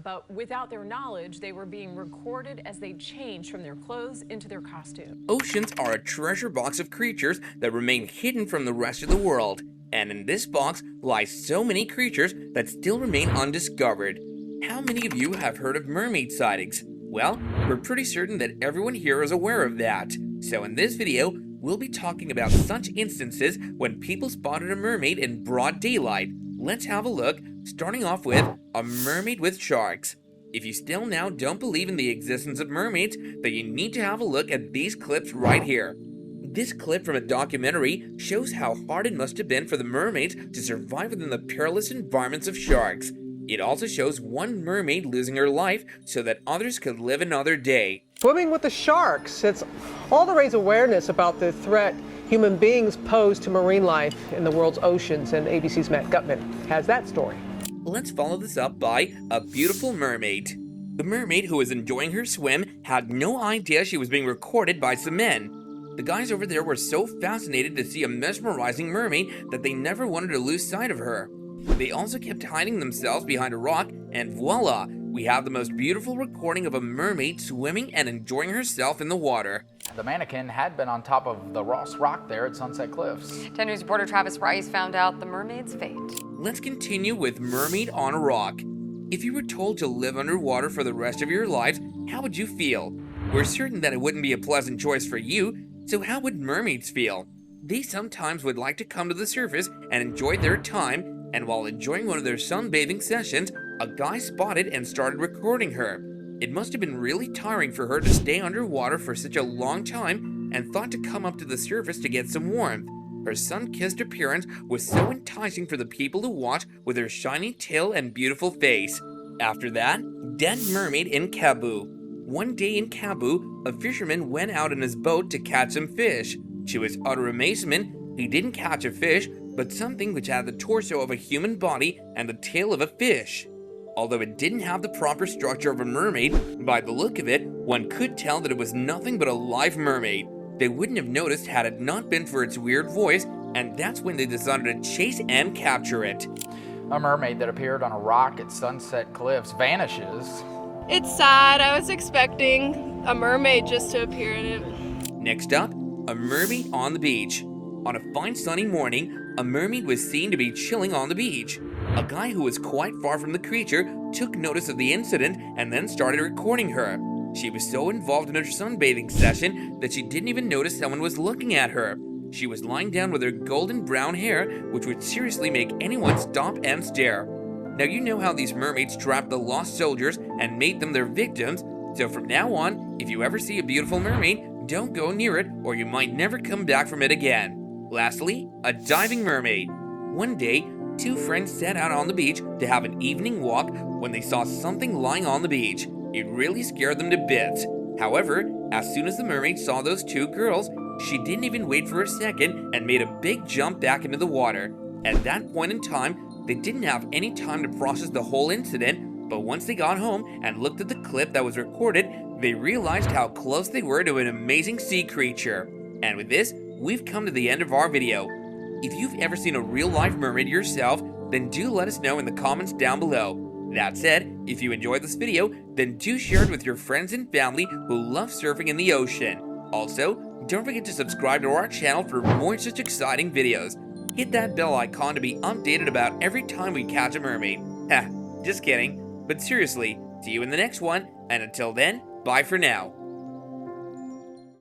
but without their knowledge, they were being recorded as they changed from their clothes into their costume. Oceans are a treasure box of creatures that remain hidden from the rest of the world. And in this box lies so many creatures that still remain undiscovered. How many of you have heard of mermaid sightings? Well, we're pretty certain that everyone here is aware of that. So in this video, we'll be talking about such instances when people spotted a mermaid in broad daylight. Let's have a look, starting off with a mermaid with sharks. If you still now don't believe in the existence of mermaids, then you need to have a look at these clips right here. This clip from a documentary shows how hard it must have been for the mermaids to survive within the perilous environments of sharks. It also shows one mermaid losing her life so that others could live another day. Swimming with the sharks, it's all to raise awareness about the threat human beings pose to marine life in the world's oceans, and ABC's Matt Gutman has that story. Let's follow this up by a beautiful mermaid. The mermaid who was enjoying her swim had no idea she was being recorded by some men. The guys over there were so fascinated to see a mesmerizing mermaid that they never wanted to lose sight of her. They also kept hiding themselves behind a rock, and voila, we have the most beautiful recording of a mermaid swimming and enjoying herself in the water. The mannequin had been on top of the Ross Rock there at Sunset Cliffs. 10 News reporter Travis Rice found out the mermaid's fate. Let's continue with Mermaid on a Rock. If you were told to live underwater for the rest of your lives, how would you feel? We're certain that it wouldn't be a pleasant choice for you, so how would mermaids feel? They sometimes would like to come to the surface and enjoy their time, and while enjoying one of their sunbathing sessions, a guy spotted and started recording her. It must have been really tiring for her to stay underwater for such a long time and thought to come up to the surface to get some warmth. Her sun-kissed appearance was so enticing for the people to watch with her shiny tail and beautiful face. After that, Dead Mermaid in Cebu. One day in Cebu, a fisherman went out in his boat to catch some fish. To his utter amazement, he didn't catch a fish, but something which had the torso of a human body and the tail of a fish. Although it didn't have the proper structure of a mermaid, by the look of it, one could tell that it was nothing but a live mermaid. They wouldn't have noticed had it not been for its weird voice, and that's when they decided to chase and capture it. A mermaid that appeared on a rock at Sunset Cliffs vanishes. It's sad. I was expecting a mermaid just to appear in it. Next up, a mermaid on the beach. On a fine sunny morning, a mermaid was seen to be chilling on the beach. A guy who was quite far from the creature took notice of the incident and then started recording her. She was so involved in her sunbathing session that she didn't even notice someone was looking at her. She was lying down with her golden brown hair, which would seriously make anyone stop and stare. Now you know how these mermaids trapped the lost soldiers and made them their victims, so from now on, if you ever see a beautiful mermaid, don't go near it or you might never come back from it again. Lastly, a diving mermaid. One day, two friends set out on the beach to have an evening walk when they saw something lying on the beach. It really scared them to bits. However, as soon as the mermaid saw those two girls, she didn't even wait for a second and made a big jump back into the water. At that point in time, they didn't have any time to process the whole incident, but once they got home and looked at the clip that was recorded, they realized how close they were to an amazing sea creature. And with this, we've come to the end of our video. If you've ever seen a real-life mermaid yourself, then do let us know in the comments down below. That said, if you enjoyed this video, then do share it with your friends and family who love surfing in the ocean. Also, don't forget to subscribe to our channel for more such exciting videos. Hit that bell icon to be updated about every time we catch a mermaid. Just kidding. But seriously, see you in the next one, and until then, bye for now.